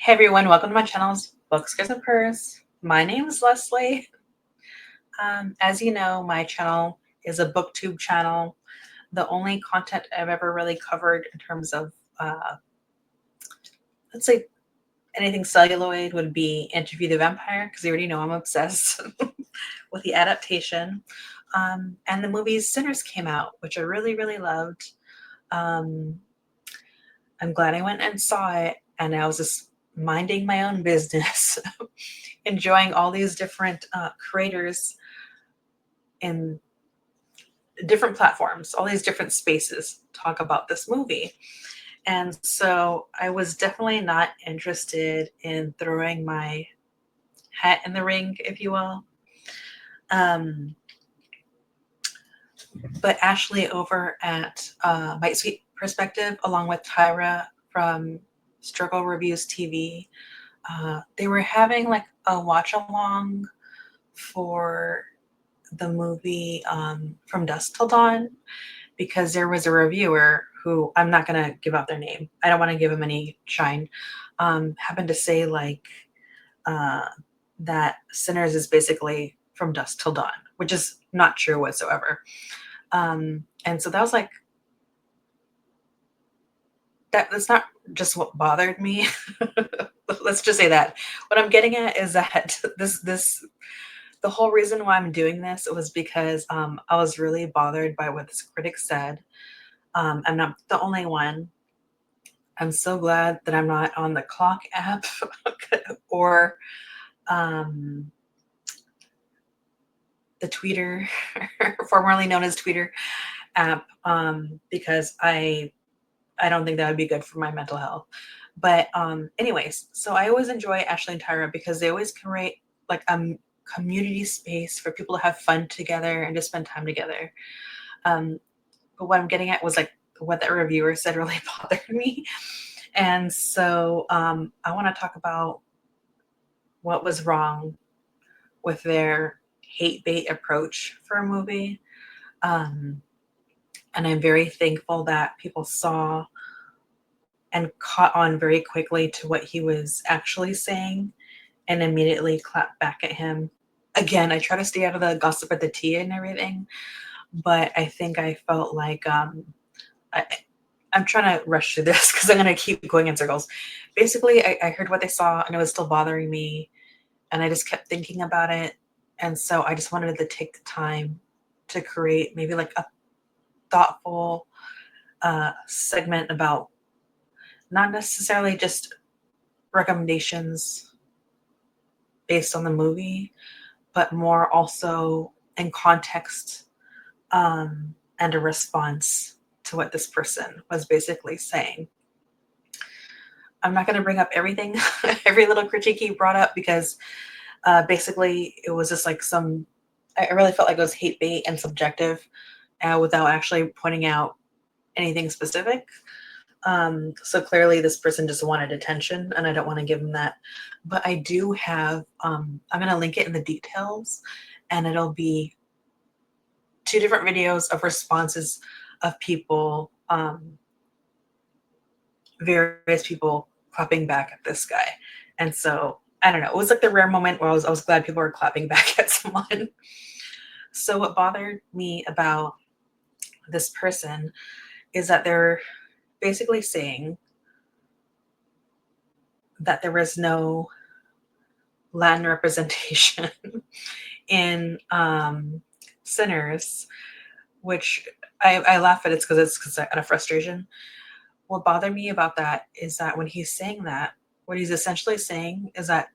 Hey everyone, welcome to my channel's Books, Guys, and Purrs. My name is Leslie. As you know, my channel is a booktube channel. The only content I've ever really covered in terms of, let's say, anything celluloid would be Interview the Vampire, because you already know I'm obsessed with the adaptation. And the movie Sinners came out, which I really, really loved. I'm glad I went and saw it, and I was just minding my own business, enjoying all these different creators in different platforms, all these different spaces talk about this movie. And so I was definitely not interested in throwing my hat in the ring, if you will. But Ashley over at Bite Sweet Perspective, along with Tyra from Struggle Reviews TV, they were having like a watch along for the movie From Dusk Till Dawn, because there was a reviewer who, I'm not going to give out their name, I don't want to give him any shine, happened to say like that Sinners is basically From Dusk Till Dawn, which is not true whatsoever. And so that was like, that's not just what bothered me. Let's just say that. What I'm getting at is that the whole reason why I'm doing this was because I was really bothered by what this critic said. I'm not the only one. I'm so glad that I'm not on the Clock app or the Tweeter, formerly known as Tweeter app, because I don't think that would be good for my mental health. But anyways, so I always enjoy Ashley and Tyra because they always create like a community space for people to have fun together and to spend time together. But what I'm getting at was like what that reviewer said really bothered me. And so I want to talk about what was wrong with their hate bait approach for a movie. And I'm very thankful that people saw and caught on very quickly to what he was actually saying and immediately clapped back at him. Again, I try to stay out of the gossip at the tea and everything, but I think I felt like I'm trying to rush through this because I'm going to keep going in circles. Basically, I heard what they saw and it was still bothering me, and I just kept thinking about it. And so I just wanted to take the time to create maybe like a thoughtful segment about not necessarily just recommendations based on the movie, but more also in context and a response to what this person was basically saying. I'm not going to bring up everything, every little critique he brought up, because basically it was just like I really felt like it was hate bait and subjective without actually pointing out anything specific. So clearly this person just wanted attention, and I don't want to give him that. But I do have, I'm going to link it in the details, and it'll be 2 different videos of responses of people, various people clapping back at this guy. And so, I don't know, it was like the rare moment where I was glad people were clapping back at someone. So what bothered me about this person is that they're basically saying that there was no Latin representation in Sinners, which I laugh at it because it's out of frustration. What bothered me about that is that when he's saying that, what he's essentially saying is that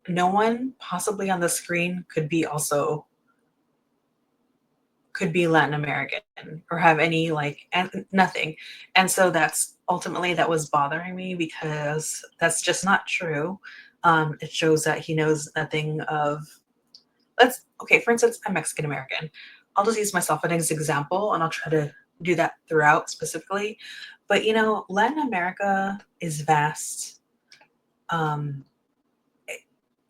no one possibly on the screen could be Latin American or have any and nothing. And so that's ultimately that was bothering me, because that's just not true. It shows that he knows nothing of, for instance, I'm Mexican American. I'll just use myself as an example, and I'll try to do that throughout specifically. But Latin America is vast.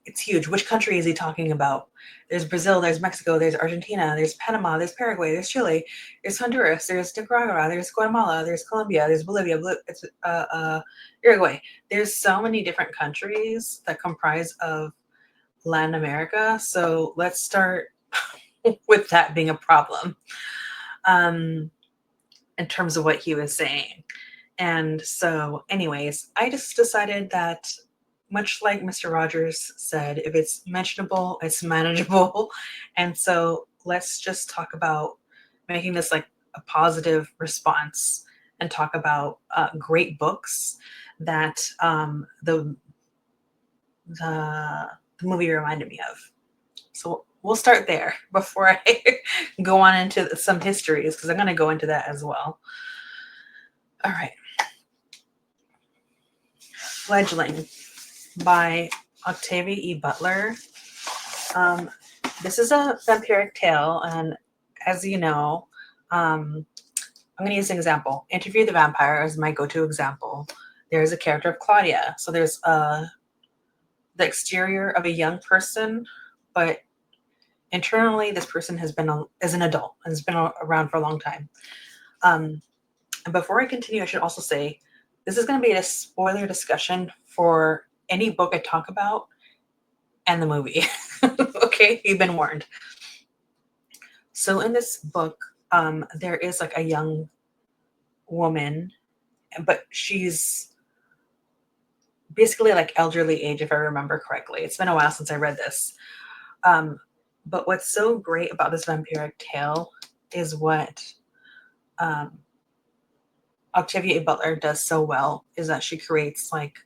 It's huge. Which country is he talking about? There's Brazil, there's Mexico, there's Argentina, there's Panama, there's Paraguay, there's Chile, there's Honduras, there's Nicaragua, there's Guatemala, there's Colombia, there's Bolivia, Uruguay. There's so many different countries that comprise of Latin America. So let's start with that being a problem in terms of what he was saying. And so anyways, I just decided that, much like Mr. Rogers said, if it's mentionable, it's manageable. And so let's just talk about making this like a positive response and talk about great books that the movie reminded me of. So we'll start there before I go on into some histories, because I'm going to go into that as well. All right. Fledgling by Octavia E. Butler. This is a vampiric tale, and as you know, I'm going to use an example. Interview the Vampire is my go-to example. There's a character of Claudia. So there's the exterior of a young person, but internally this person is an adult and has been around for a long time. And before I continue, I should also say this is going to be a spoiler discussion for any book I talk about and the movie. Okay, you've been warned. So in this book, there is like a young woman, but she's basically like elderly age, if I remember correctly. It's been a while since I read this. But what's so great about this vampiric tale is what Octavia A. Butler does so well is that she creates like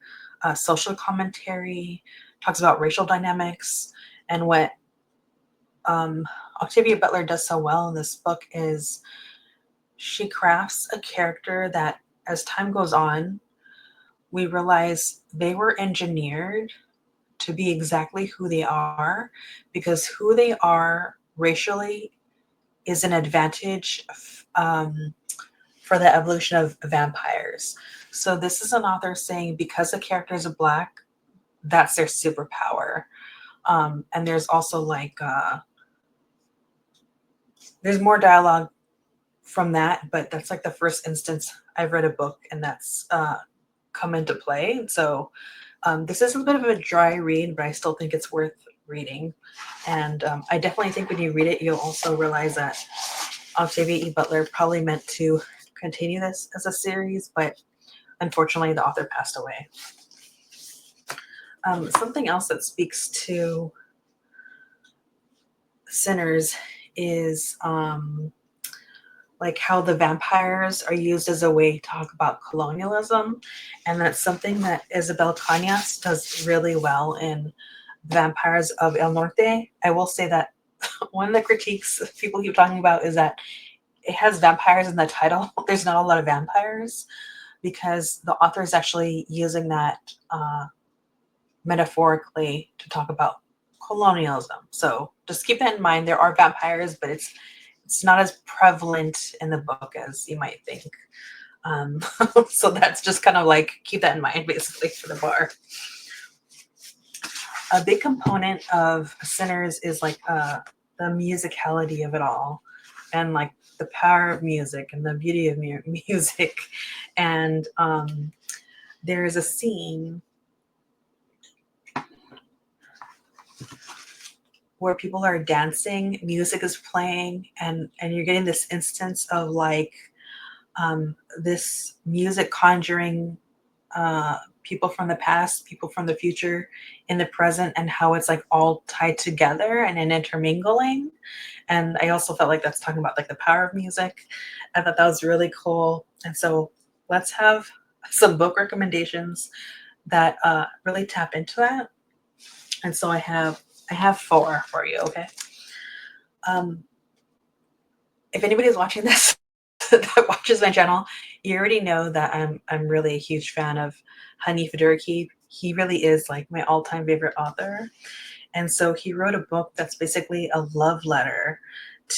a social commentary, talks about racial dynamics, and what Octavia Butler does so well in this book is she crafts a character that, as time goes on, we realize they were engineered to be exactly who they are, because who they are racially is an advantage for the evolution of vampires. So this is an author saying because the characters are Black, that's their superpower. And there's also like, there's more dialogue from that, but that's like the first instance I've read a book and that's come into play. So this is a bit of a dry read, but I still think it's worth reading. And I definitely think when you read it, you'll also realize that Octavia E. Butler probably meant to continue this as a series, but unfortunately the author passed away. Something else that speaks to Sinners is like how the vampires are used as a way to talk about colonialism. And that's something that Isabel Cañas does really well in Vampires of El Norte. I will say that one of the critiques people keep talking about is that it has vampires in the title. There's not a lot of vampires because the author is actually using that metaphorically to talk about colonialism. So just keep that in mind. There are vampires, but it's not as prevalent in the book as you might think. So that's just kind of like, keep that in mind basically for the bar. A big component of Sinners is like the musicality of it all, and like the power of music and the beauty of music. And there is a scene where people are dancing, music is playing, and you're getting this instance of like this music conjuring people from the past, people from the future in the present, and how it's like all tied together and an intermingling. And I also felt like that's talking about like the power of music. I thought that was really cool. And so let's have some book recommendations that really tap into that. And so I have 4 for you, okay? If anybody's watching this that watches my channel, you already know that I'm really a huge fan of Hanif Abdurraqib. He really is like my all-time favorite author. And so he wrote a book that's basically a love letter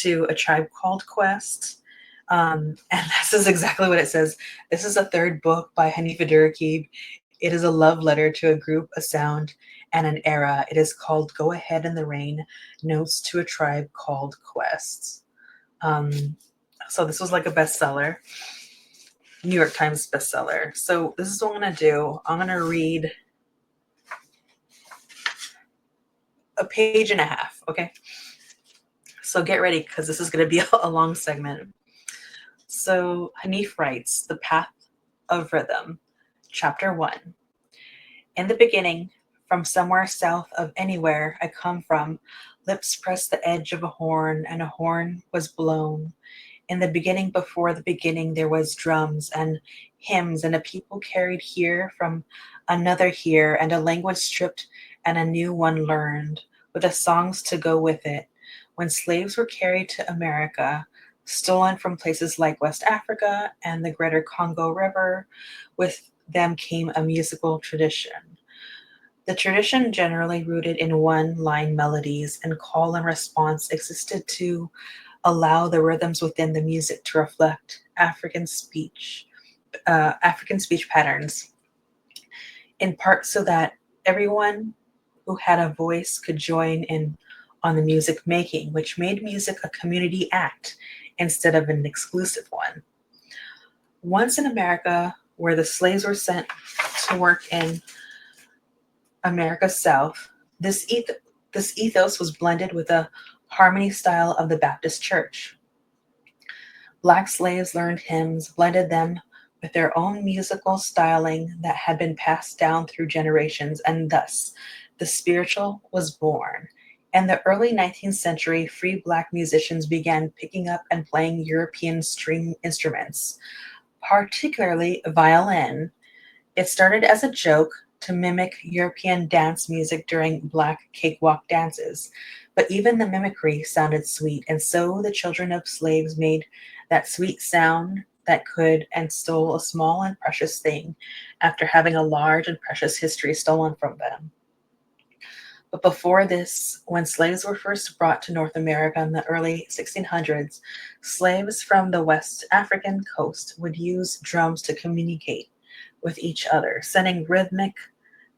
to a tribe called Quest. And this is exactly what it says. This is a 3rd book by Hanif Abdurraqib. It is a love letter to a group, a sound, and an era. It is called Go Ahead in the Rain, Notes to a Tribe Called Quest. So this was like a bestseller, New York Times bestseller. So this is what I'm going to do. I'm going to read a page and a half, okay? So get ready, because this is going to be a long segment. So Hanif writes, The Path of Rhythm, Chapter 1. In the beginning, from somewhere south of anywhere I come from, lips pressed the edge of a horn, and a horn was blown. In the beginning, before the beginning, there was drums and hymns, and a people carried here from another here, and a language stripped and a new one learned, with the songs to go with it. When slaves were carried to America, stolen from places like West Africa and the Greater Congo River, with them came a musical tradition. The tradition, generally rooted in one-line melodies and call and response, existed to allow the rhythms within the music to reflect African speech patterns, in part so that everyone who had a voice could join in on the music making, which made music a community act instead of an exclusive one. Once in America, where the slaves were sent to work in America's South, this ethos was blended with a harmony style of the Baptist Church. Black slaves learned hymns, blended them with their own musical styling that had been passed down through generations, and thus the spiritual was born. In the early 19th century, free Black musicians began picking up and playing European string instruments, particularly violin. It started as a joke to mimic European dance music during Black cakewalk dances, but even the mimicry sounded sweet, and so the children of slaves made that sweet sound that could and stole a small and precious thing after having a large and precious history stolen from them. But before this, when slaves were first brought to North America in the early 1600s, slaves from the West African coast would use drums to communicate with each other, sending rhythmic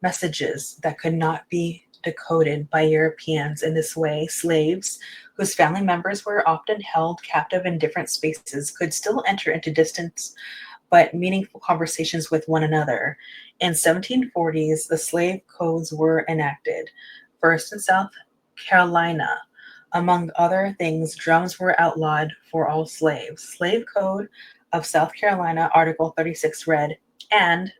messages that could not be decoded by Europeans. In this way, slaves, whose family members were often held captive in different spaces, could still enter into distant but meaningful conversations with one another. In 1740s, the slave codes were enacted, first in South Carolina. Among other things, drums were outlawed for all slaves. Slave Code of South Carolina, Article 36 read, and ...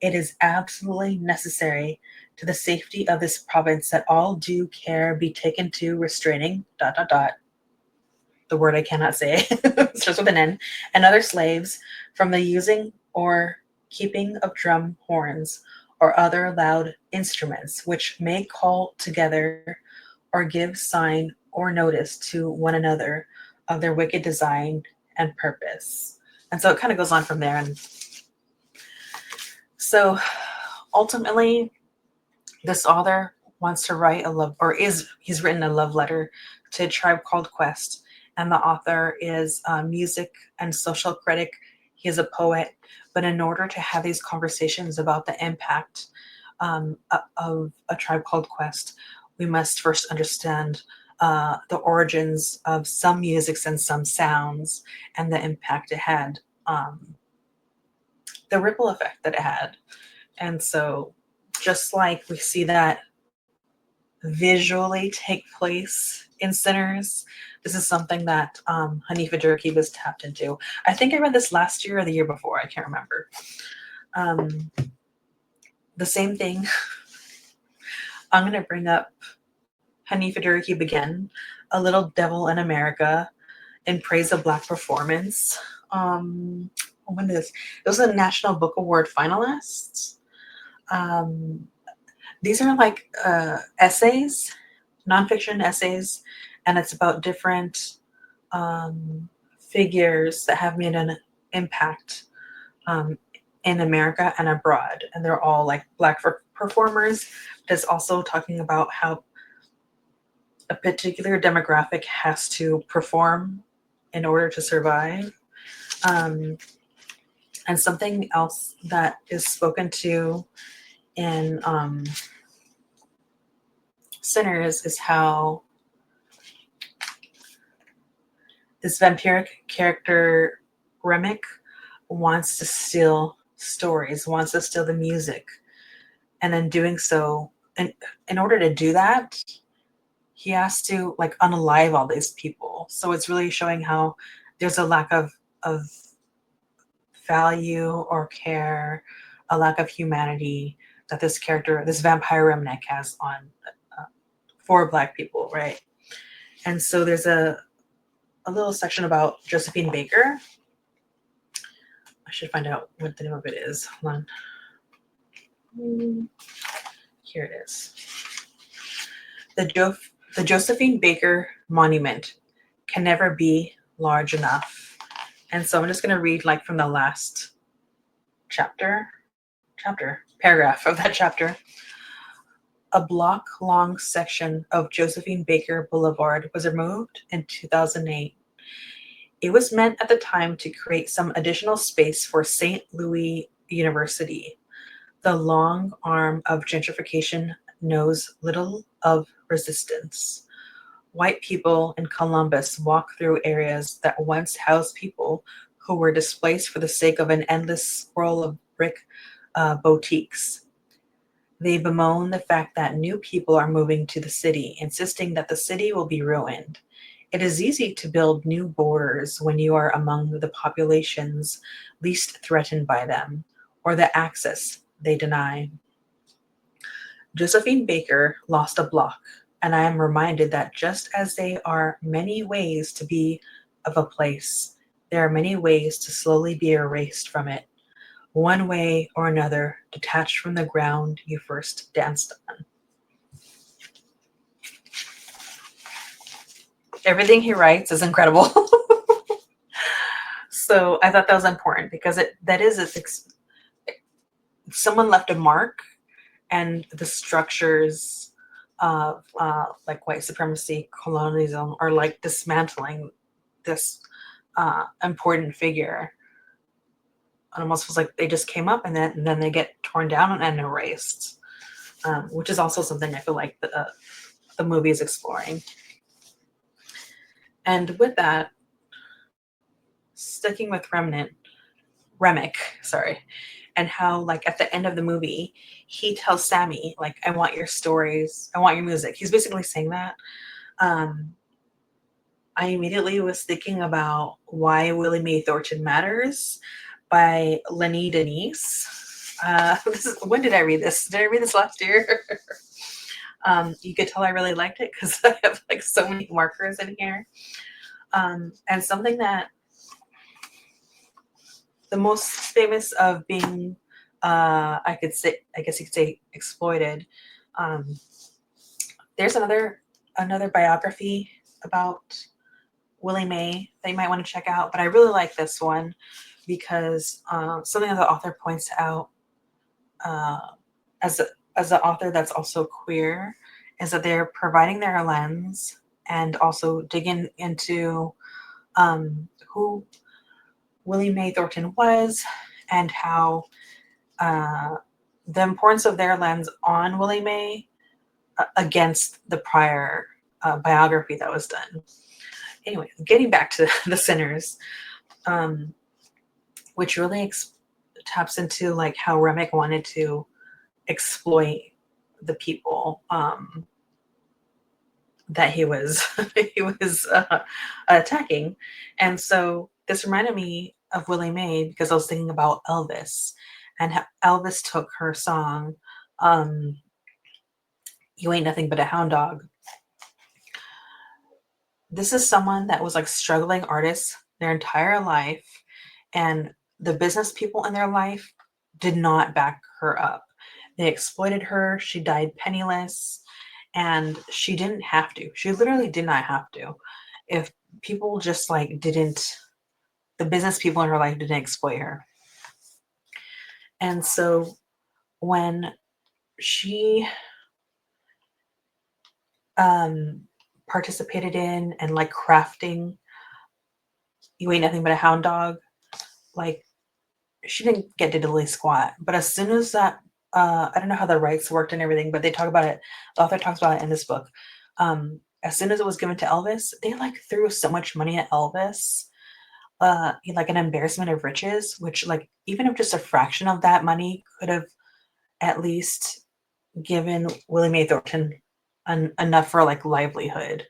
It is absolutely necessary to the safety of this province that all due care be taken to restraining ... The word I cannot say starts with an N, and other slaves from the using or keeping of drum horns or other loud instruments, which may call together or give sign or notice to one another of their wicked design and purpose. And so it kind of goes on from there. And so ultimately, this author wants to write he's written a love letter to a tribe called Quest. And the author is a music and social critic. He is a poet. But in order to have these conversations about the impact of a tribe called Quest, we must first understand the origins of some musics and some sounds and the impact it had, the ripple effect that it had. And so just like we see that visually take place in Sinners, this is something that Hanifa Durkee was tapped into. I think I read this last year or the year before. I can't remember. The same thing. I'm going to bring up Hanifa Durkee again, A Little Devil in America, in praise of Black performance. When is it was a National Book Award finalist. These are like essays, nonfiction essays, and it's about different figures that have made an impact in America and abroad. And they're all like Black performers. But it's also talking about how a particular demographic has to perform in order to survive. And something else that is spoken to in Sinners is how this vampiric character Remick wants to steal stories, wants to steal the music, and in doing so, in order to do that, he has to like unalive all these people. So it's really showing how there's a lack of value or care, a lack of humanity that this character, this vampire Remnick, has on for Black people, right? And so there's a little section about Josephine Baker. I should find out what the name of it is. Hold on. Here it is. The Josephine Baker Monument can never be large enough. And so I'm just going to read like from the last paragraph of that chapter. A block-long section of Josephine Baker Boulevard was removed in 2008. It was meant at the time to create some additional space for St. Louis University. The long arm of gentrification knows little of resistance. White people in Columbus walk through areas that once housed people who were displaced for the sake of an endless swirl of brick boutiques. They bemoan the fact that new people are moving to the city, insisting that the city will be ruined. It is easy to build new borders when you are among the populations least threatened by them, or the access they deny. Josephine Baker lost a block, and I am reminded that just as there are many ways to be of a place, there are many ways to slowly be erased from it, one way or another, detached from the ground you first danced on. Everything he writes is incredible. So I thought that was important because someone left a mark, and the structures of like white supremacy, colonialism are like dismantling this important figure. It almost feels like they just came up and then they get torn down and erased, which is also something I feel like the movie is exploring. And with that, sticking with Remick, and how like at the end of the movie, he tells Sammy, like, I want your stories, I want your music. He's basically saying that. I immediately was thinking about Why Willie Mae Thornton Matters by Lenny Denise. When did I read this? Did I read this last year? You could tell I really liked it because I have like so many markers in here. And something that the most famous of being, I guess you could say exploited. There's another biography about Willie Mae that you might want to check out, but I really like this one because something that the author points out as an author that's also queer is that they're providing their lens and also digging into who Willie Mae Thornton was and how the importance of their lens on Willie Mae against the prior biography that was done. Anyway, getting back to the Sinners, which really taps into like how Remick wanted to exploit the people that he was attacking. And so this reminded me of Willie Mae because I was thinking about Elvis and how Elvis took her song, You Ain't Nothing But a Hound Dog. This is someone that was like struggling artists their entire life, and the business people in their life did not back her up. They exploited her. She died penniless, and she didn't have to. She literally did not have to. If people just like the business people in her life didn't exploit her. And so when she participated in and like crafting You Ain't Nothing But a Hound Dog, like she didn't get to diddly squat. But as soon as that I don't know how the rights worked and everything, but they talk about it. The author talks about it in this book. As soon as it was given to Elvis, they like threw so much money at Elvis, like an embarrassment of riches, which like even if just a fraction of that money could have at least given Willie Mae Thornton enough for like livelihood.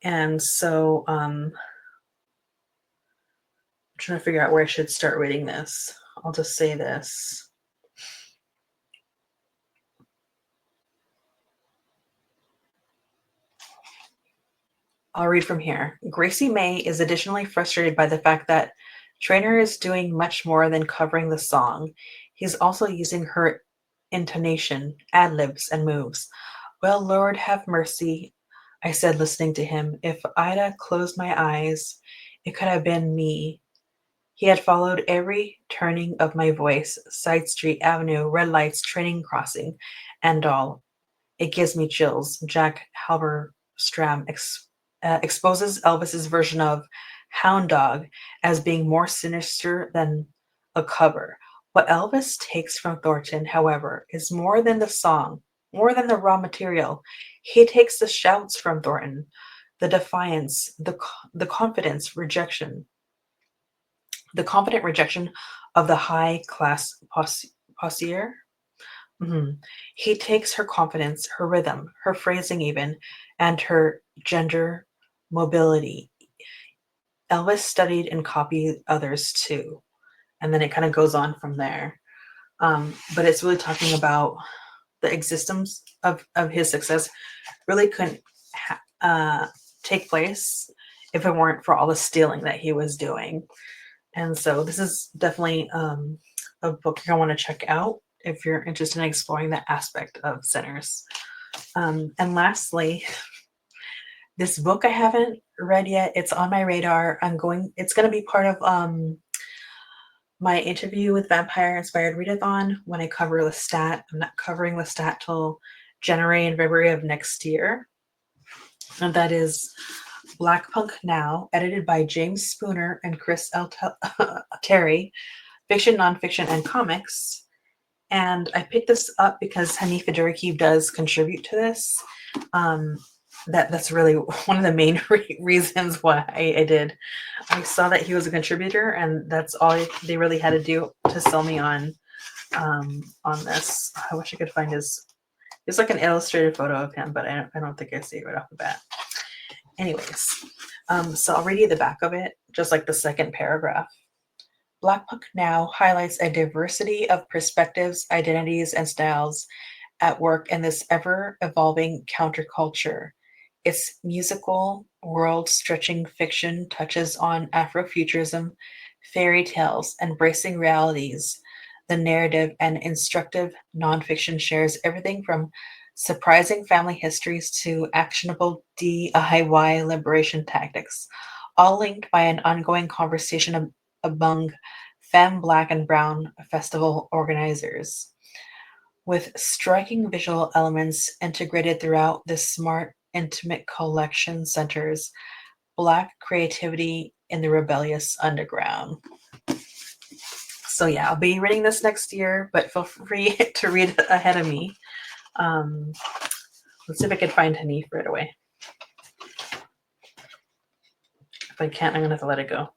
And so I'm trying to figure out where I should start reading this. I'll just say this. I'll read from here. Gracie May is additionally frustrated by the fact that Traynor is doing much more than covering the song. He's also using her intonation, ad-libs, and moves. Well, Lord have mercy, I said, listening to him. If I'd closed my eyes, it could have been me. He had followed every turning of my voice, side street, avenue, red lights, train crossing, and all. It gives me chills. Jack Halberstram exposes Elvis's version of Hound Dog as being more sinister than a cover. What Elvis takes from Thornton, however, is more than the song, more than the raw material. He takes the shouts from Thornton, the defiance, the confidence rejection, the confident rejection of the high class poseur. He takes her confidence, her rhythm, her phrasing even, and her gender mobility. Elvis studied and copied others too. And then it kind of goes on from there. But it's really talking about the existence of his success really couldn't take place if it weren't for all the stealing that he was doing. And so this is definitely a book I want to check out if you're interested in exploring that aspect of sinners. And lastly, this book I haven't read yet. It's on my radar. It's going to be part of my interview with Vampire Inspired Readathon when I cover Lestat. I'm not covering Lestat till January and February of next year. And that is Black Punk Now, edited by James Spooner and Chris L. Terry, fiction, nonfiction, and comics. And I picked this up because Hanif Aduraki does contribute to this. That's really one of the main reasons why I did. I saw that he was a contributor, and that's all they really had to do to sell me on this. I wish I could find his. It's like an illustrated photo of him, but I don't think I see it right off the bat. Anyways, so I'll read you the back of it, just like the second paragraph. Black Punk Now highlights a diversity of perspectives, identities, and styles at work in this ever-evolving counterculture. Its musical, world-stretching fiction touches on Afrofuturism, fairy tales, and bracing realities. The narrative and instructive nonfiction shares everything from surprising family histories to actionable DIY liberation tactics, all linked by an ongoing conversation among femme, Black, and brown festival organizers. With striking visual elements integrated throughout this smart, intimate collection centers Black creativity in the rebellious underground. So yeah, I'll be reading this next year, but feel free to read ahead of me. Let's see if I can find Hanif right away. If I can't, I'm going to have to let it go.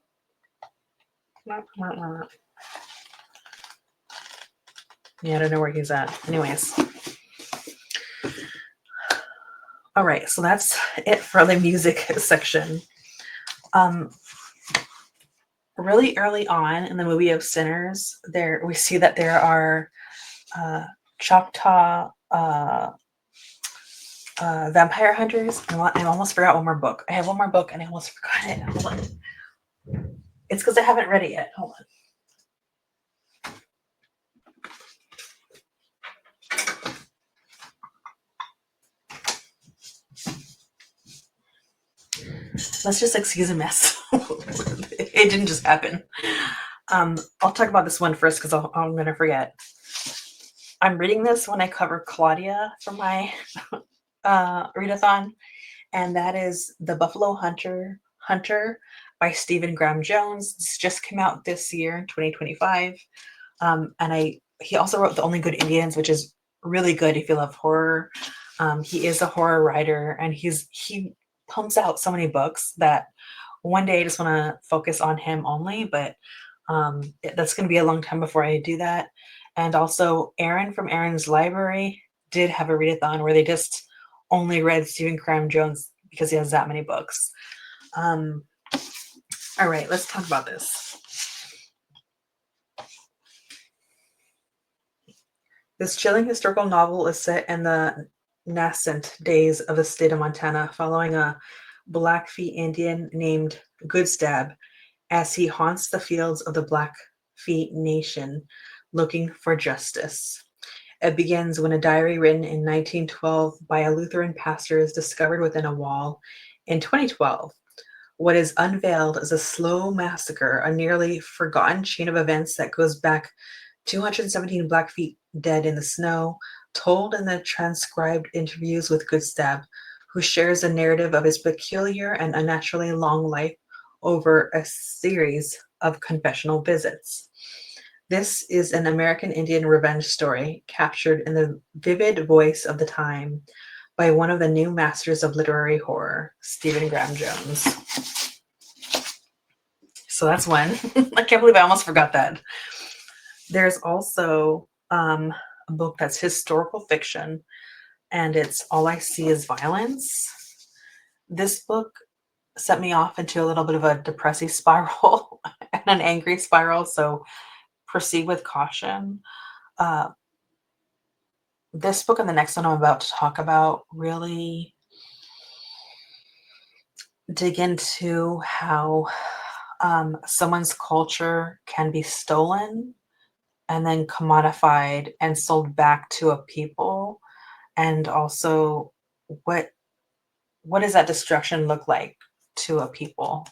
Yeah, I don't know where he's at. Anyways. All right, so that's it for the music section. Really early on in the movie of Sinners, we see that there are Choctaw vampire hunters. I almost forgot one more book. I have one more book and I almost forgot it. Hold on. It's because I haven't read it yet. Hold on. Let's just excuse a mess. It didn't just happen. I'll talk about this one first because I'm going to forget. I'm reading this when I cover Claudia for my readathon, and that is The Buffalo Hunter by Stephen Graham Jones. This just came out this year in 2025, and he also wrote The Only Good Indians, which is really good if you love horror. He is a horror writer, and he pumps out so many books that one day I just want to focus on him only, but that's going to be a long time before I do that. And also, Aaron from Aaron's Library did have a readathon where they just only read Stephen Graham Jones because he has that many books. All right, let's talk about this. This chilling historical novel is set in the nascent days of the state of Montana, following a Blackfeet Indian named Goodstab as he haunts the fields of the Blackfeet Nation looking for justice. It begins when a diary written in 1912 by a Lutheran pastor is discovered within a wall in 2012. What is unveiled is a slow massacre, a nearly forgotten chain of events that goes back 217 Blackfeet dead in the snow, told in the transcribed interviews with Goodstab, who shares a narrative of his peculiar and unnaturally long life over a series of confessional visits. This is an American Indian revenge story captured in the vivid voice of the time by one of the new masters of literary horror, Stephen Graham Jones. So that's one. I can't believe I almost forgot that. There's also a book that's historical fiction, and it's All I See Is Violence. This book set me off into a little bit of a depressive spiral and an angry spiral, so proceed with caution. This book and the next one I'm about to talk about really dig into how someone's culture can be stolen and then commodified and sold back to a people, and also what does that destruction look like to a people.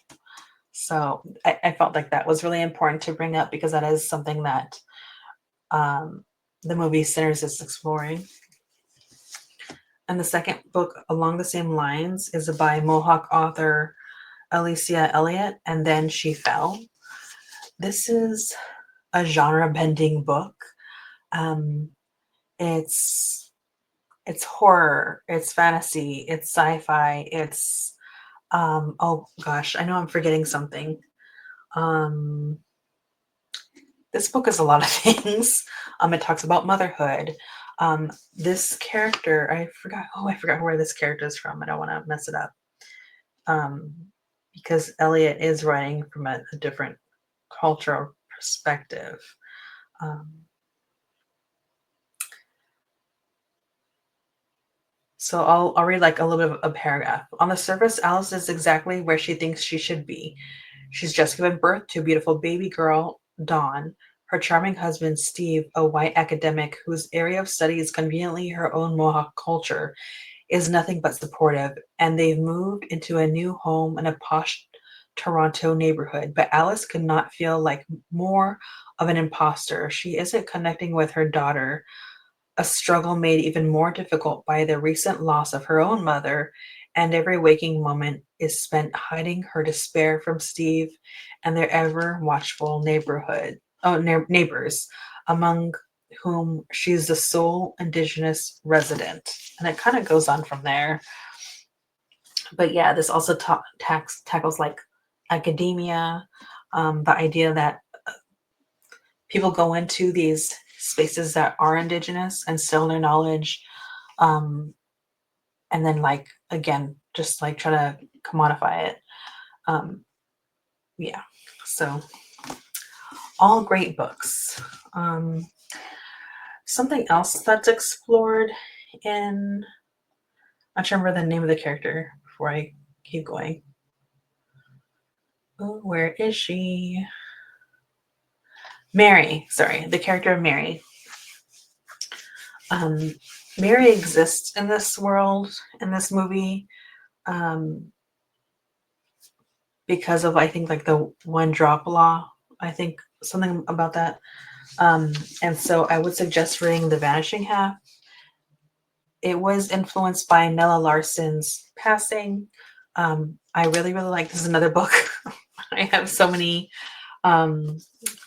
So I felt like that was really important to bring up because that is something that the movie Sinners is exploring. And the second book along the same lines is by Mohawk author Alicia Elliott, and Then She Fell. This is a genre-bending book. It's horror, it's fantasy, it's sci-fi, it's oh gosh, I know I'm forgetting something. This book is a lot of things. It talks about motherhood. This character, I forgot where this character is from. I don't want to mess it up. Because Elliot is writing from a different cultural perspective. So I'll read like a little bit of a paragraph. On the surface, Alice is exactly where she thinks she should be. She's just given birth to a beautiful baby girl, Dawn. Her charming husband, Steve, a white academic whose area of study is conveniently her own Mohawk culture, is nothing but supportive, and they've moved into a new home in a posh Toronto neighborhood. But Alice could not feel like more of an imposter. She isn't connecting with her daughter, a struggle made even more difficult by the recent loss of her own mother, and every waking moment is spent hiding her despair from Steve and their ever watchful neighbors, among whom she's the sole Indigenous resident. And it kind of goes on from there. But yeah, this also tackles like academia, the idea that people go into these spaces that are Indigenous and sell their knowledge, and then like again just like try to commodify it. Yeah, so all great books. Something else that's explored in, I'm trying to remember the name of the character before I keep going. Oh, where is she? Mary, sorry, the character of Mary. Mary exists in this world, in this movie, because of, I think, like the one drop law. I think something about that. And so I would suggest reading The Vanishing Half. It was influenced by Nella Larsen's passing. I really, really like, this is another book I have so many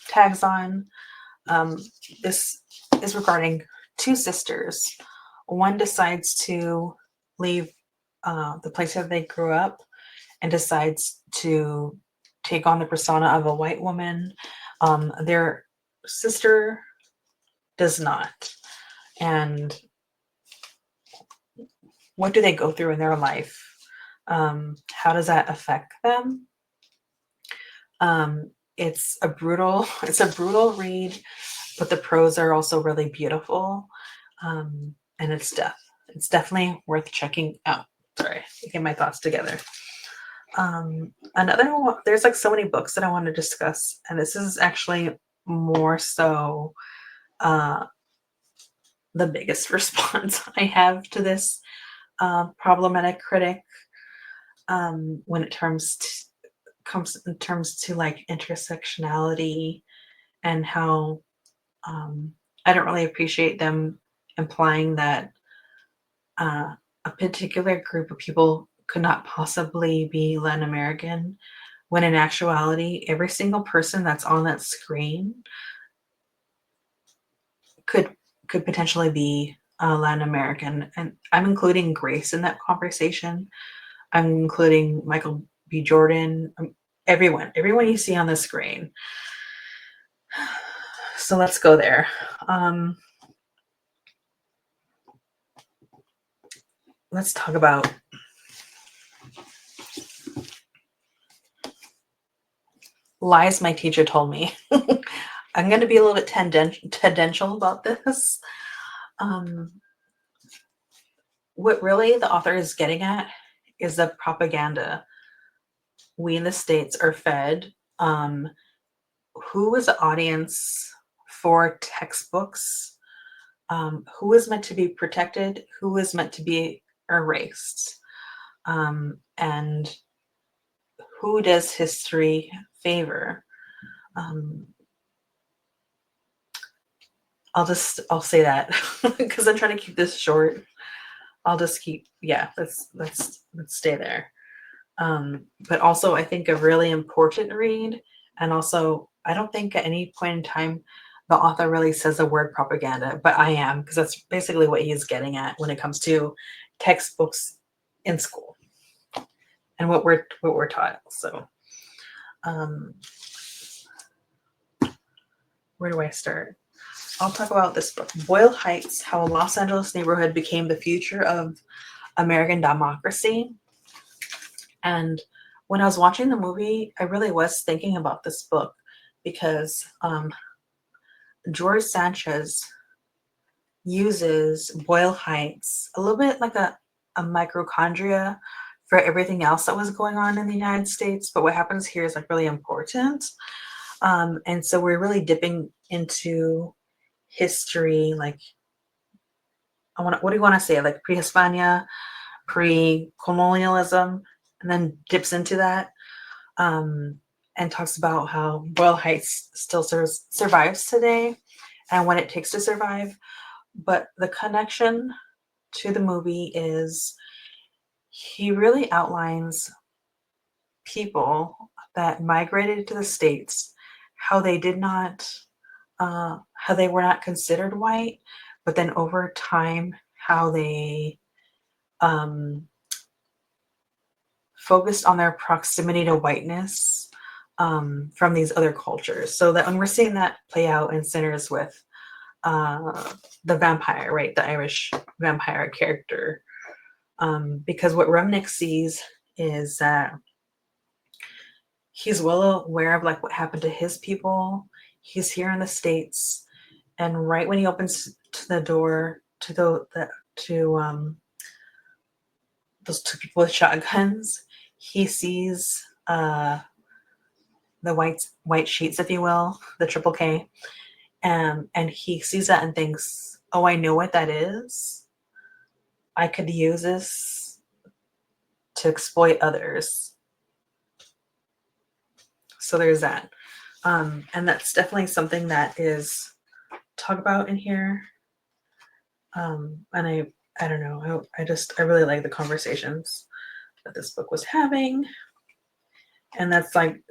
tags on. This is regarding two sisters. One decides to leave the place where they grew up and decides to take on the persona of a white woman. Their sister does not. And what do they go through in their life? How does that affect them? It's a brutal read, but the prose are also really beautiful. And it's definitely worth checking out. Sorry, get my thoughts together. Another one, there's like so many books that I want to discuss, and this is actually more so the biggest response I have to this problematic critic when it comes in terms to like intersectionality and how I don't really appreciate them implying that a particular group of people could not possibly be Latin American, when in actuality, every single person that's on that screen could potentially be Latin American. And I'm including Grace in that conversation. I'm including Michael B. Jordan, everyone you see on the screen. So let's go there. Let's talk about lies my teacher told me. I'm going to be a little bit tangential about this. What really the author is getting at is the propaganda we in the States are fed. Who is the audience for textbooks? Who is meant to be protected? Who is meant to be erased? And who does history favor? I'll say that because I'm trying to keep this short. I'll just keep, let's stay there. But also I think a really important read, and also I don't think at any point in time the author really says the word propaganda, but I am, because that's basically what he's getting at when it comes to textbooks in school and what we're taught. So where do I start? I'll talk about this book, Boyle Heights, How a Los Angeles Neighborhood Became the Future of American Democracy. And when I was watching the movie, I really was thinking about this book because George Sanchez uses Boyle Heights a little bit like a mitochondria for everything else that was going on in the United States. But what happens here is like really important. And so we're really dipping into history, like what do you want to say, like pre-Hispania, pre-colonialism, and then dips into that and talks about how Boyle Heights still survives today and what it takes to survive. But the connection to the movie is he really outlines people that migrated to the States, how they did not how they were not considered white, but then over time, how they focused on their proximity to whiteness from these other cultures. So that when we're seeing that play out in Sinners with the vampire, right, the Irish vampire character, because what Remnick sees is that he's well aware of like what happened to his people. He's here in the States, and right when he opens to the door to those two people with shotguns, he sees the white sheets, if you will, the triple K, and he sees that and thinks, "Oh, I know what that is. I could use this to exploit others." So there's that. And that's definitely something that is talked about in here. And I don't know, I really like the conversations that this book was having. And that's like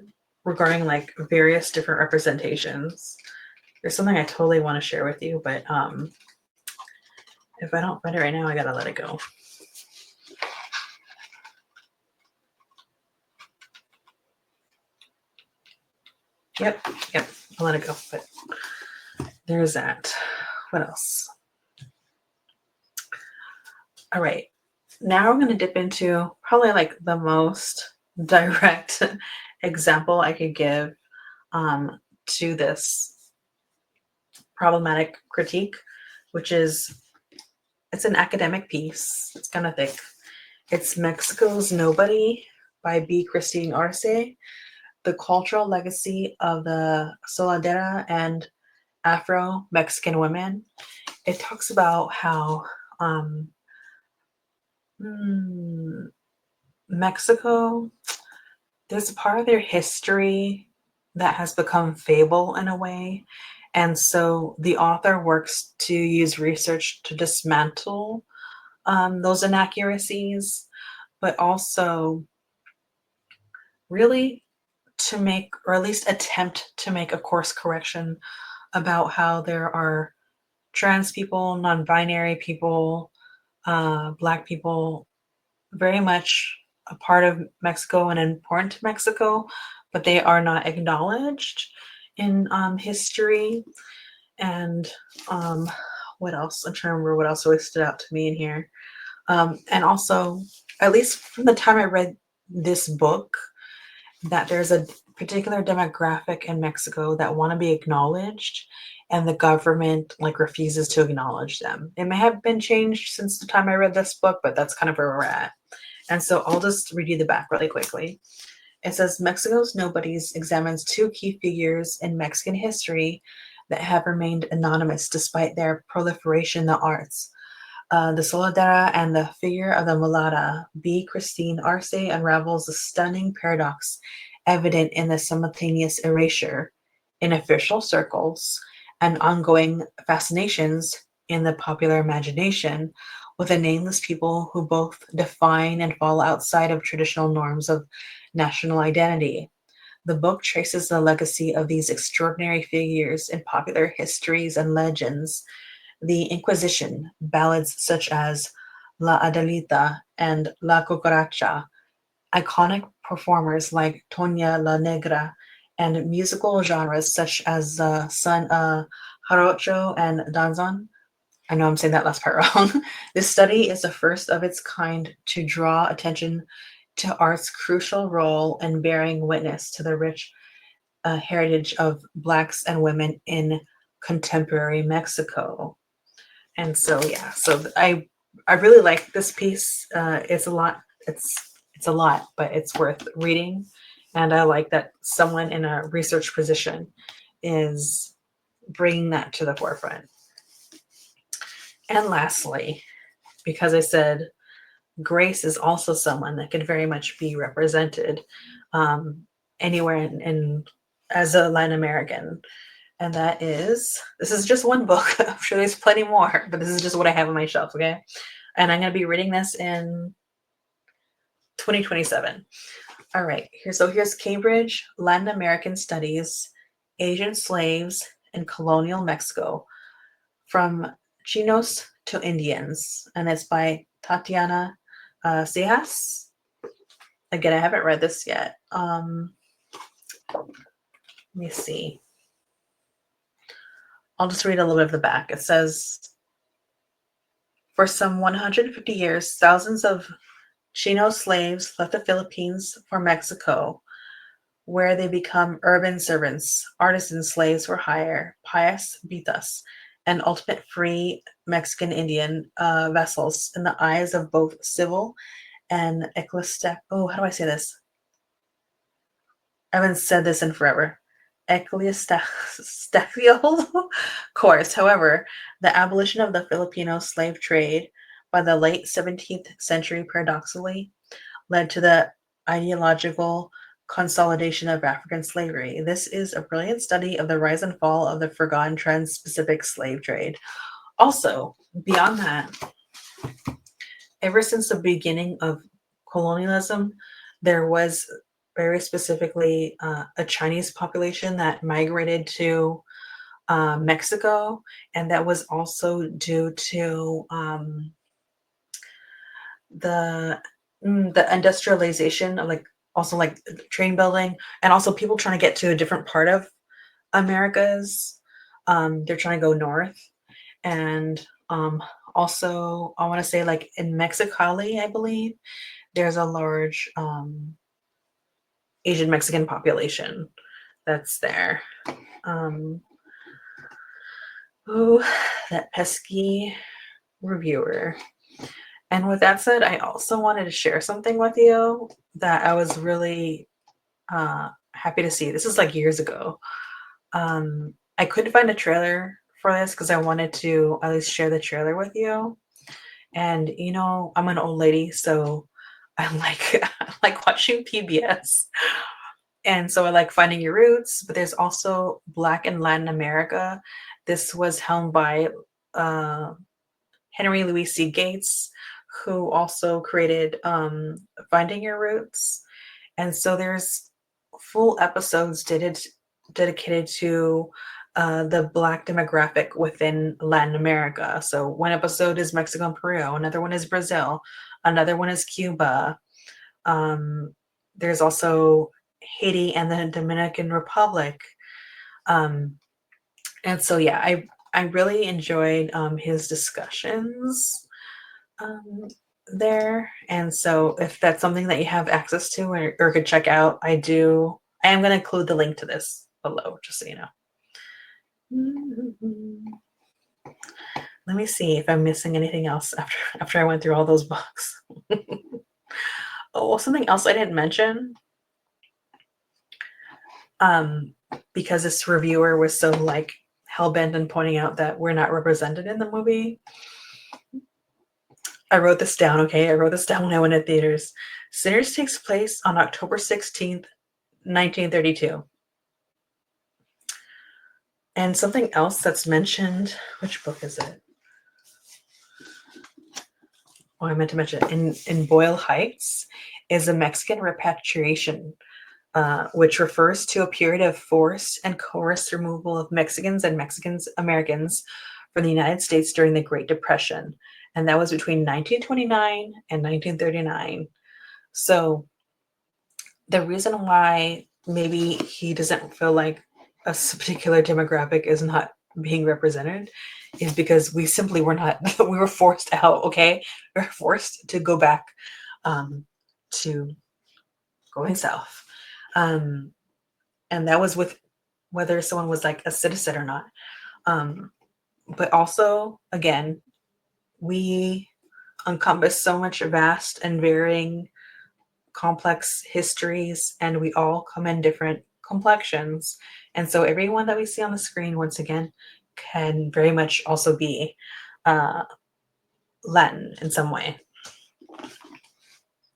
regarding like various different representations. There's something I totally want to share with you, but if I don't find it right now, I gotta let it go. Yep, I'll let it go. But there's that. What else? All right. Now we're going to dip into probably like the most direct example I could give to this problematic critique, which is, it's an academic piece. It's kind of thick. It's Mexico's Nobody by B. Christine Arce, The Cultural Legacy of the Soldadera and Afro-Mexican Women. It talks about how Mexico, there's a part of their history that has become fable in a way. And so the author works to use research to dismantle those inaccuracies, but also really to make, or at least attempt to make, a course correction about how there are trans people, non-binary people, Black people, very much a part of Mexico and important to Mexico, but they are not acknowledged in history. And what else? I'm trying to remember what else really stood out to me in here. And also, at least from the time I read this book, that there's a particular demographic in Mexico that want to be acknowledged, and the government like refuses to acknowledge them. It may have been changed since the time I read this book, but that's kind of where we're at. And so I'll just read you the back really quickly. It says, Mexico's Nobodies examines two key figures in Mexican history that have remained anonymous despite their proliferation in the arts. The Soldadera and the figure of the mulata. B. Christine Arce unravels a stunning paradox evident in the simultaneous erasure in official circles and ongoing fascinations in the popular imagination with a nameless people who both define and fall outside of traditional norms of national identity. The book traces the legacy of these extraordinary figures in popular histories and legends. The Inquisition, ballads such as La Adelita and La Cucaracha, iconic performers like Toña la Negra, and musical genres such as son Jarocho and Danzon. I know I'm saying that last part wrong. This study is the first of its kind to draw attention to art's crucial role in bearing witness to the rich heritage of Blacks and women in contemporary Mexico. And so, yeah, so I really like this piece. It's a lot. It's a lot, but it's worth reading. And I like that someone in a research position is bringing that to the forefront. And lastly, because I said Grace is also someone that could very much be represented anywhere in as a Latin American. And that is, this is just one book. I'm sure there's plenty more, but this is just what I have on my shelf, okay? And I'm going to be reading this in 2027. All right, here's Cambridge, Latin American Studies, Asian Slaves in Colonial Mexico, From Chinos to Indians, and it's by Tatiana Sejas. Again, I haven't read this yet. Let me see. I'll just read a little bit of the back. It says, for some 150 years, thousands of Chino slaves left the Philippines for Mexico, where they become urban servants, artisan slaves for hire, pious bitas, and ultimate free Mexican Indian vessels in the eyes of both civil and ecclesiastical. Oh, how do I say this? I haven't said this in forever. Ecclesiastical course. However, the abolition of the Filipino slave trade by the late 17th century paradoxically led to the ideological consolidation of African slavery. This is a brilliant study of the rise and fall of the forgotten trans-Pacific slave trade. Also, beyond that, ever since the beginning of colonialism, there was very specifically a Chinese population that migrated to Mexico, and that was also due to the the industrialization of, like, also, like, train building, and also people trying to get to a different part of Americas. They're trying to go north, and also I want to say, like, in Mexicali, I believe there's a large Asian Mexican population that's there. Um, oh, that pesky reviewer. And with that said, I also wanted to share something with you that I was really happy to see. This is like years ago. I couldn't find a trailer for this because I wanted to at least share the trailer with you. And I'm an old lady, so I like I like watching PBS. And so I like Finding Your Roots, but there's also Black in Latin America. This was helmed by uh, Henry Louis C. Gates, who also created Finding Your Roots. And so there's full episodes dedicated to the Black demographic within Latin America. So one episode is Mexico and Peru, another one is Brazil, another one is Cuba. Um, there's also Haiti and the Dominican Republic. Um, and so, yeah, I really enjoyed his discussions um, there. And so if that's something that you have access to or could check out, I am going to include the link to this below, just so you know. Let me see if I'm missing anything else after I went through all those books. Oh, something else I didn't mention. Because this reviewer was so like hell-bent on pointing out that we're not represented in the movie. I wrote this down, okay? I wrote this down when I went to theaters. Sinners takes place on October 16th, 1932. And something else that's mentioned, which book is it? Oh, I meant to mention in Boyle Heights is a Mexican repatriation, which refers to a period of forced and coerced removal of Mexicans and Americans from the United States during the Great Depression. And that was between 1929 and 1939. So the reason why maybe he doesn't feel like a particular demographic is not being represented is because we simply were not, we were forced out, okay? We were forced to go back to going south. And that was with whether someone was like a citizen or not. But also, again, we encompass so much vast and varying complex histories, and we all come in different complexions. And so everyone that we see on the screen, once again, can very much also be Latin in some way.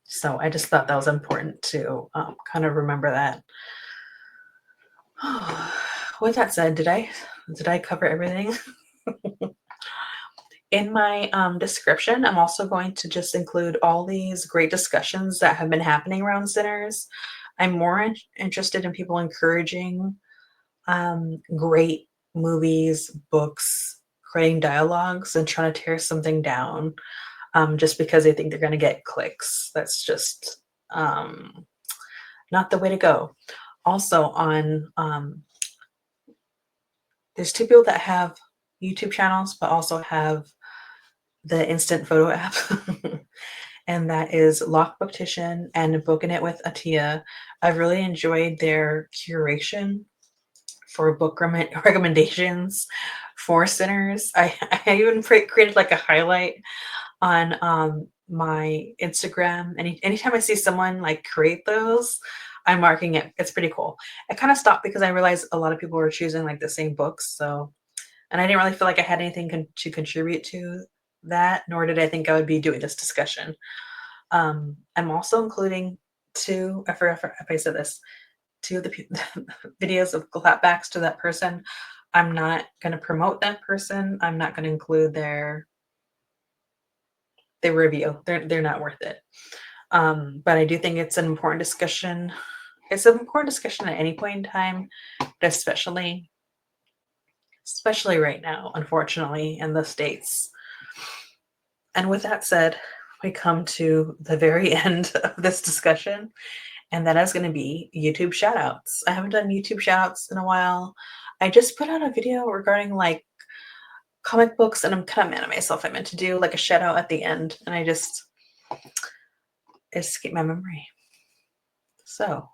So I just thought that was important to kind of remember that. With that said, did I cover everything? In my description, I'm also going to just include all these great discussions that have been happening around Sinners. I'm more interested in people encouraging great movies, books, creating dialogues, and trying to tear something down just because they think they're going to get clicks. That's just not the way to go. Also, there's two people that have YouTube channels, but also have the instant photo app. And that is Lock Booktition and Booking It with Atia. I've really enjoyed their curation for book recommendations for Sinners. I even created like a highlight on my Instagram. Anytime I see someone like create those, I'm marking it. It's pretty cool. I kind of stopped because I realized a lot of people were choosing like the same books. So, and I didn't really feel like I had anything to contribute to that, nor did I think I would be doing this discussion. I'm also including two, I forgot if I said this, two of the videos of clapbacks to that person. I'm not going to promote that person. I'm not going to include their review. They're not worth it. But I do think it's an important discussion. It's an important discussion at any point in time, but especially especially right now, unfortunately, in the States. And with that said, we come to the very end of this discussion, and that is going to be YouTube shoutouts. I haven't done YouTube shoutouts in a while. I just put out a video regarding like comic books, and I'm kind of mad at myself. I meant to do like a shout out at the end, and I just escaped my memory. So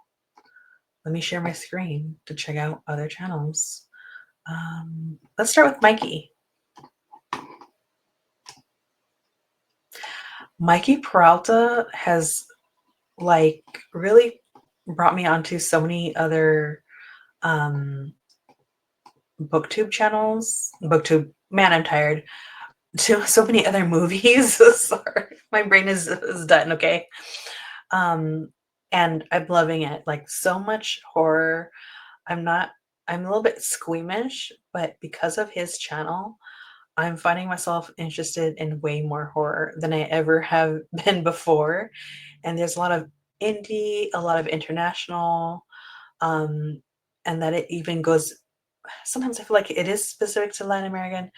let me share my screen to check out other channels. Let's start with Mikey. Mikey Peralta has like really brought me onto so many other booktube channels. Booktube, man, I'm tired. To so many other movies. Sorry, my brain is done. Okay. And I'm loving it. Like so much horror. I'm a little bit squeamish, but because of his channel, I'm finding myself interested in way more horror than I ever have been before. And there's a lot of indie, a lot of international, and that it even goes, sometimes I feel like it is specific to Latin American,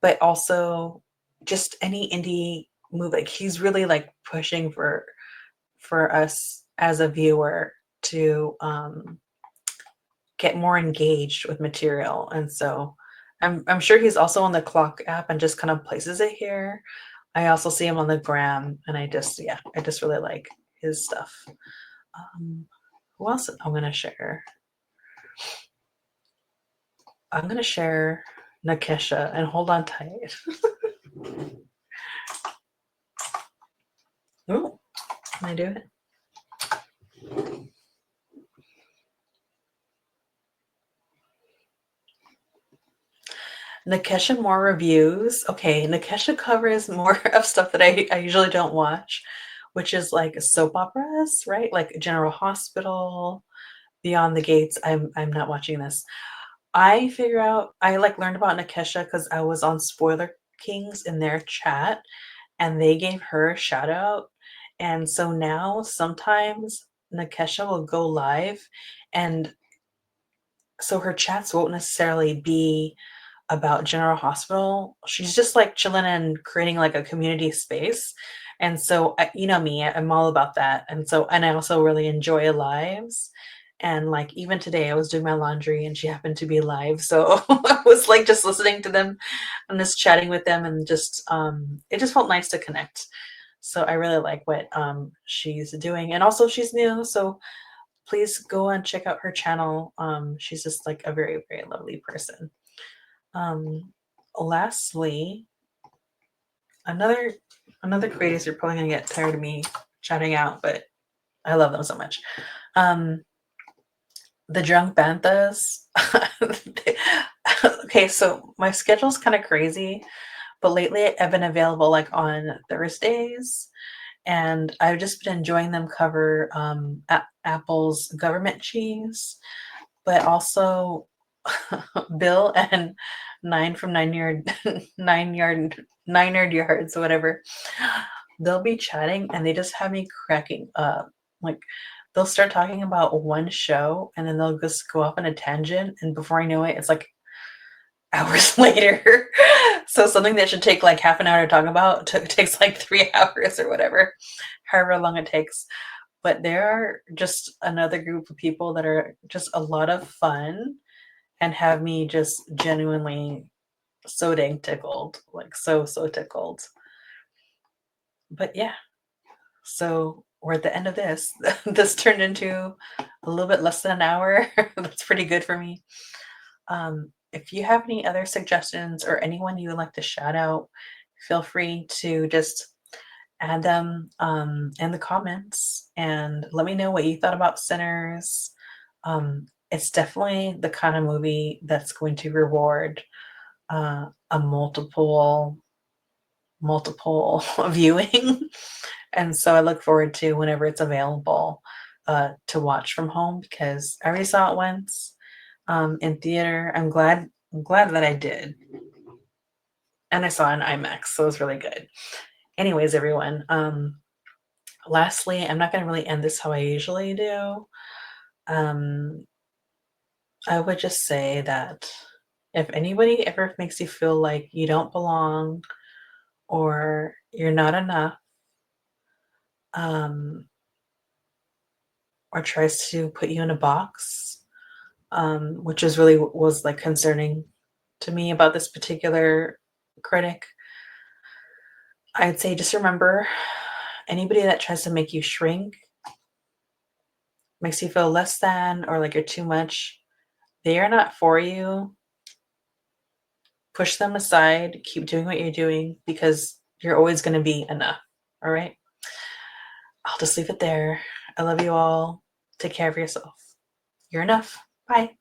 but also just any indie movie. Like he's really like pushing for us as a viewer to get more engaged with material. And so I'm sure he's also on the Clock app and just kind of places it here. I also see him on the gram, and I just really like his stuff. Who else I'm gonna share? I'm gonna share Nakesha, and hold on tight. Oh, can I do it? Nakesha More Reviews. Okay, Nakesha covers more of stuff that I usually don't watch, which is like soap operas, right? Like General Hospital, Beyond the Gates. I'm not watching this. I like learned about Nakesha because I was on Spoiler Kings in their chat, and they gave her a shout out. And so now sometimes Nakesha will go live, and so her chats won't necessarily be about General Hospital. She's just like chilling and creating like a community space. And so, you know me, I'm all about that. And so, and I also really enjoy lives. And like even today, I was doing my laundry and she happened to be live. So I was like just listening to them and just chatting with them, and just, it just felt nice to connect. So I really like what she's doing. And also, she's new. So please go and check out her channel. She's just like a very, very lovely person. Lastly, another creators are probably gonna get tired of me shouting out, but I love them so much. The Drunk Banthas. Okay, so my schedule's kind of crazy, but lately I've been available like on Thursdays, and I've just been enjoying them cover Apple's government cheese, but also Bill and nine yard yards, whatever. They'll be chatting and they just have me cracking up. Like they'll start talking about one show and then they'll just go off on a tangent, and before I know it, it's like hours later. So something that should take like half an hour to talk about takes like 3 hours or whatever, however long it takes. But there are just another group of people that are just a lot of fun and have me just genuinely so dang tickled, like so tickled. But yeah, so we're at the end of this. This turned into a little bit less than an hour. That's pretty good for me. If you have any other suggestions or anyone you would like to shout out, feel free to just add them in the comments and let me know what you thought about Sinners. It's definitely the kind of movie that's going to reward a multiple viewing. And so I look forward to whenever it's available to watch from home, because I already saw it once in theater. I'm glad that I did. And I saw it in IMAX, so it was really good. Anyways, everyone, lastly, I'm not going to really end this how I usually do. I would just say that If anybody ever makes you feel like you don't belong or you're not enough, or tries to put you in a box, which is really was like concerning to me about this particular critic, I'd say just remember anybody that tries to make you shrink, makes you feel less than or like you're too much, they are not for you. Push them aside, keep doing what you're doing because you're always going to be enough. All right. I'll just leave it there. I love you all. Take care of yourself. You're enough. Bye.